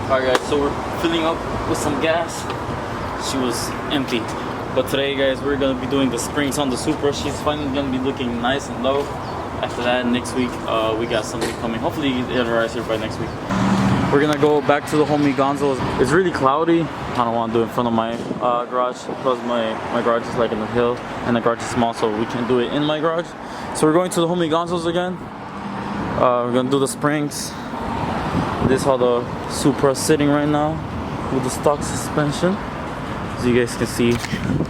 Alright guys, so we're filling up with some gas. She was empty. But today guys, we're gonna be doing the springs on the Supra. She's finally gonna be looking nice and low. After that, next week, we got something coming. Hopefully it arrives here by next week. We're gonna go back to the homie Gonzo's. It's really cloudy. I don't wanna do it in front of my garage because my garage is like in the hill and the garage is small, so we can't do it in my garage. So we're going to the homie Gonzo's again. We're gonna do the springs. This is how the Supra is sitting right now with the stock suspension. As you guys can see,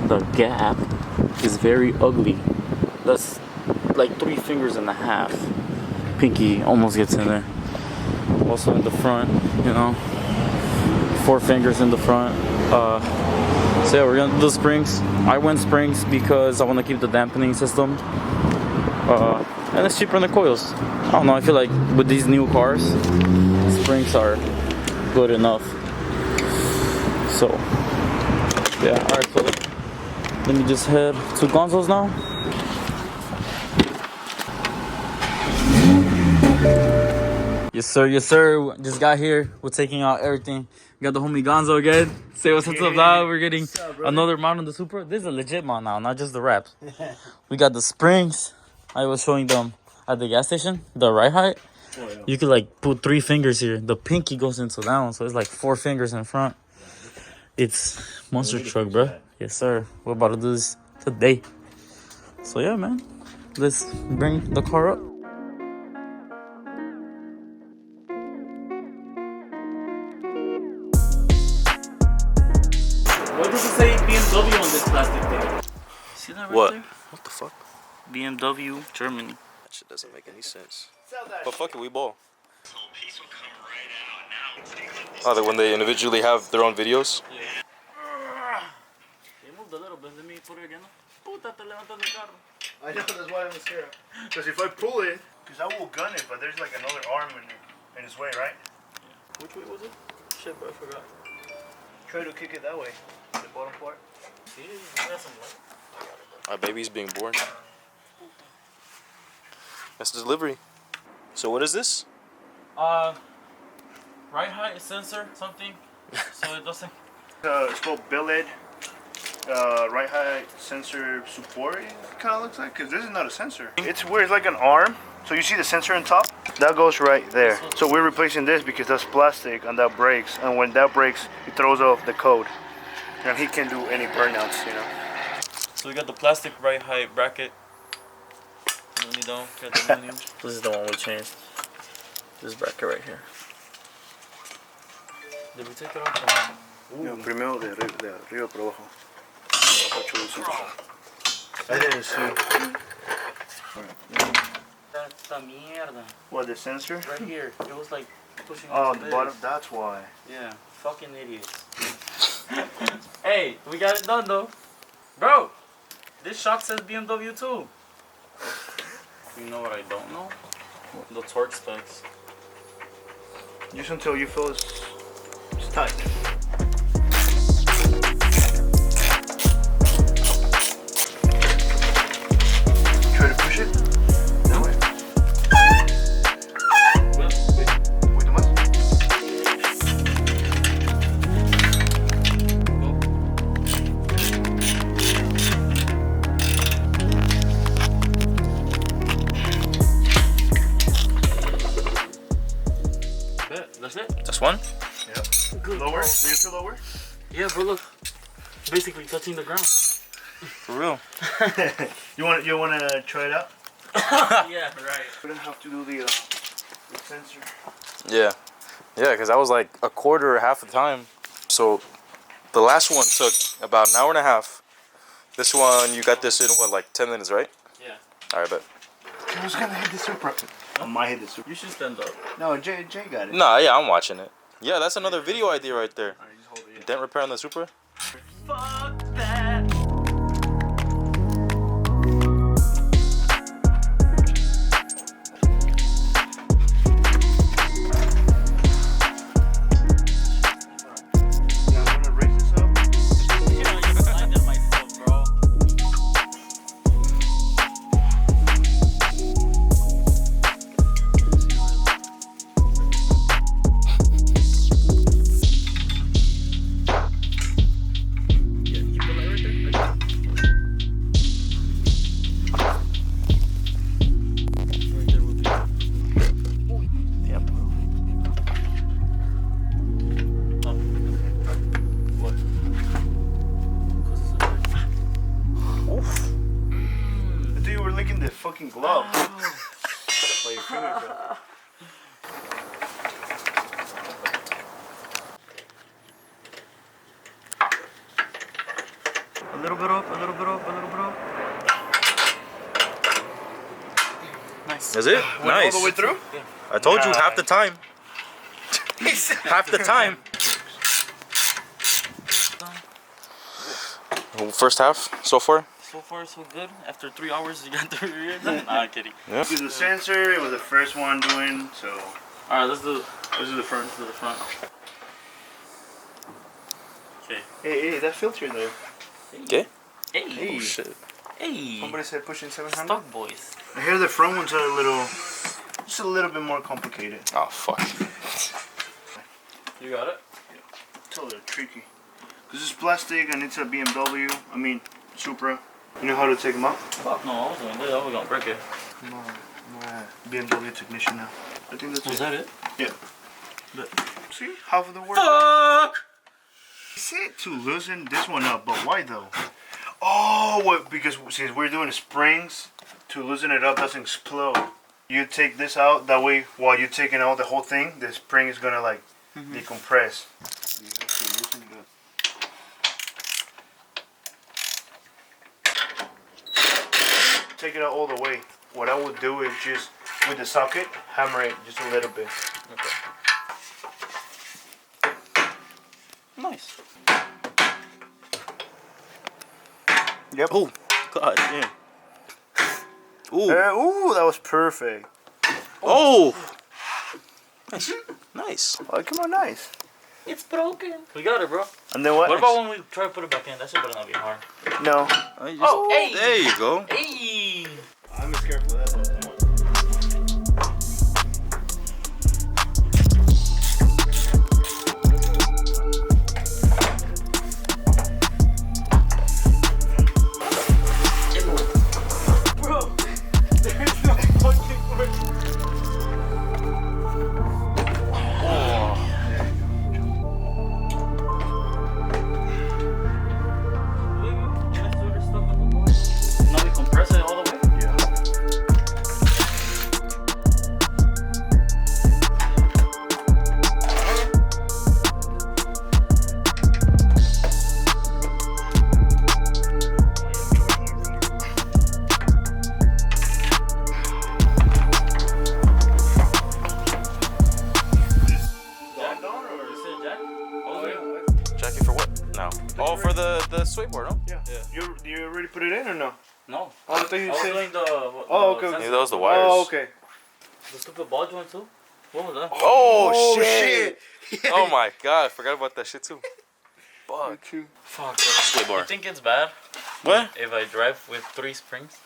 the gap is very ugly. That's like 3 fingers and a half. Pinky almost gets in there. Also in the front, you know, 4 fingers in the front. So yeah, we're gonna do the springs. I went springs because I want to keep the dampening system. And it's cheaper than the coils. I don't know, I feel like with these new cars, springs are good enough. So yeah, alright, so let me just head to Gonzo's now. Yes sir, yes sir. Just got here. We're taking out everything. We got the homie Gonzo again. Say what's up, loud. We're getting another mount on the Supra. This is a legit mount now, not just the wraps. We got the springs. I was showing them at the gas station, the right height. Oh, yeah. You could like put 3 fingers here. The pinky goes into that one, so it's like 4 fingers in front. It's monster truck, bro. Yes sir. We're about to do this today. So yeah, man. Let's bring the car up. What does it say BMW on this plastic thing? See that right what? there? What the fuck? BMW, Germany. That shit doesn't make any sense. But fuck it, we ball. Oh, like when they individually have their own videos? Yeah. They moved a little bit. Let me put it again. Puta, te levantas el carro. I know, that's why I'm scared. Because if I pull it, because I will gun it, but there's like another arm in its way, right? Yeah. Which way was it? Shit, bro, I forgot. Try to kick it that way. The bottom part. See, you got some light. Our baby's being born. That's delivery. So what is this? Right height sensor, something. So it doesn't. It's called billet. Right height sensor support. It kind of looks like, because this is not a sensor. It's where it's like an arm. So you see the sensor on top? That goes right there. So we're replacing this because that's plastic and that breaks. And when that breaks, it throws off the code. And he can't do any burnouts, you know. So we got the plastic right height bracket. This is the one we changed. This bracket right here. Did we take it off? No, primero de arriba para abajo. I didn't see. Esta mierda. What, the sensor? Right here. It was like pushing. Oh, the bottom. That's why. Yeah. Fucking idiots. Hey, we got it done though. Bro, this shock says BMW too. You know what I don't know? The torque specs. Just until you feel it's tight. Try to push it. That way. Wait, más. That's it? This one? Yeah. Good. Lower? Do you feel lower? Yeah, but look. Basically touching the ground. For real? You want to try it out? Yeah, right. We don't have to do the sensor. Yeah. Yeah, because that was like a quarter or half the time. So the last one took about an hour and a half. This one, you got this in what, like 10 minutes, right? Yeah. Alright, bet. Who's gonna hit the Supra? I might hit the Supra. You should stand up. No, Jay got it. Nah, yeah, I'm watching it. Yeah, that's another video idea right there. Alright, just hold it. Yeah. Dent repair on the Supra? Fuck that. Come here, bro. A little bit up, a little bit up, a little bit up. Nice. Is it? Went Nice. all the way through? I told you Nice. half the time. Half the time. First half so far? So far, so good. After 3 hours, you got the rear done. Nah, I'm kidding. Yeah. This is the sensor. It was the first one doing, so All right, let's do this is the front. to the front. Okay. Hey, that filter there. Okay. Hey. Hey. Oh shit. Hey. Somebody said pushing 700. Stock boys. I hear the front ones are just a little bit more complicated. Oh fuck. You got it? It's a little tricky. Because it's plastic and it's a BMW. I mean, Supra. You know how to take them out? Fuck no, I was doing this. I was gonna break it. I'm a BMW technician now. I think that's Was that it? Yeah. But see, half of the work. Fuck! He said to loosen this one up, but why though? Oh, what? Because since we're doing springs, to loosen it up doesn't explode. You take this out, that way while you're taking out the whole thing, the spring is gonna like decompress. You have to loosen it up. Take it out all the way. What I would do is just with the socket, hammer it just a little bit. Okay. Nice. Yep. Oh god damn. Ooh. Ooh, that was perfect. Oh. Nice. Nice. Oh, come on, nice. It's broken. We got it, bro. And then what? What about when we try to put it back in? That shit better not be hard. No. Oh, hey. There you go. Hey. I'm scared for that though. Come on. Bro, there's no fucking way. Now we compress it all the way? Yeah. Jackie for what? No. Oh, for the sway bar, no? Yeah. You already put it in or no? No. Oh, I thought you I was said. doing the. Oh, okay, sensor. okay. Yeah, that was the wires. Oh, okay. The stupid ball joint too? What was that? Oh, shit. Oh my god, I forgot about that shit too. Fuck. Fuck, Sway You bar. think it's bad What? if I drive with 3 springs?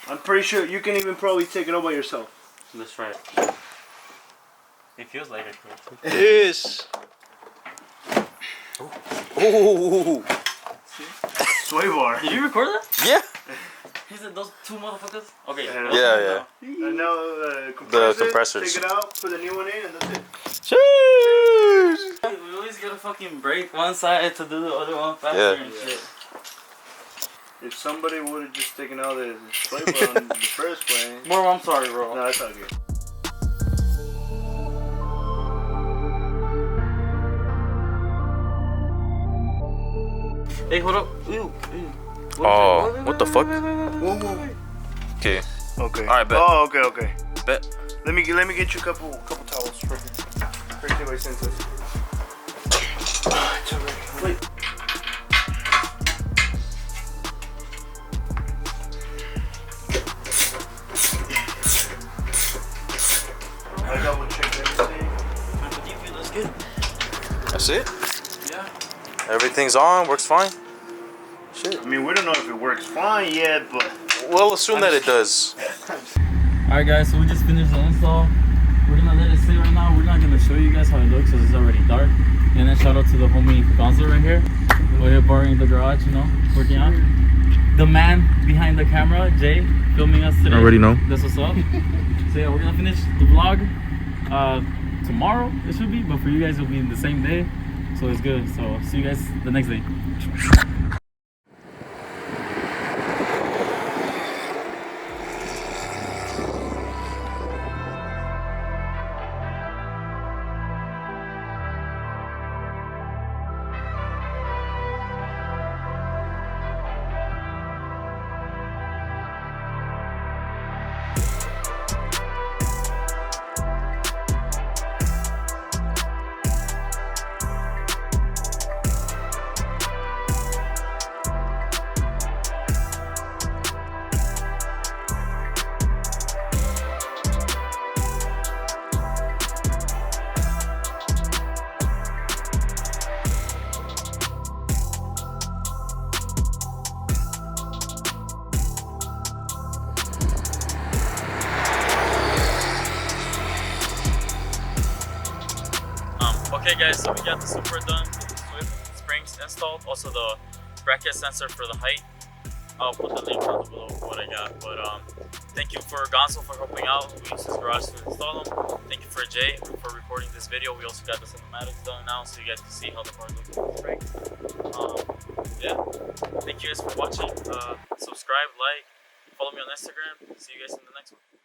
I'm pretty sure you can even probably take it all by yourself. Let's try it. It feels like I could. It is. Ooh. Sway bar. Did you record that? Yeah. He said those 2 motherfuckers? Okay. Yeah. Yeah. And now The compressors. Take it out, put the new one in, and that's it. Cheers. We always gotta fucking break one side to do the other one faster Yeah. and shit. If somebody would have just taken out the sway bar in the first place. Bro, I'm sorry, bro. No, that's all good. Hey, hold up. Ew. Oh, what the fuck? Whoa, whoa. Okay. Okay. Alright, bet. Oh, okay. Bet. Let me get you a couple towels right here. Right there, my senses. It's already. Wait. I double checked everything. Do you feel this good? That's it? Yeah. Everything's on, works fine. Shit. I mean, we don't know if it works fine yet, but We'll assume that it does. Alright guys, so we just finished the install. We're gonna let it sit right now. We're not gonna show you guys how it looks because it's already dark. And then shout out to the homie Gonzo right here. We're here borrowing the garage, you know, working on. The man behind the camera, Jay, filming us today. Already know. That's what's up. So yeah, we're gonna finish the vlog tomorrow, it should be, but for you guys it'll be in the same day. So it's good. So see you guys the next day. Okay guys, so we got the Supra done, Swift springs installed, also the bracket sensor for the height. I'll put the link down below for what I got. But thank you for Gonzo for helping out. We used his garage to install them. Thank you for Jay for recording this video. We also got the cinematics done now, so you guys can see how the car looks in the spring. Yeah, thank you guys for watching. Subscribe, like, follow me on Instagram. See you guys in the next one.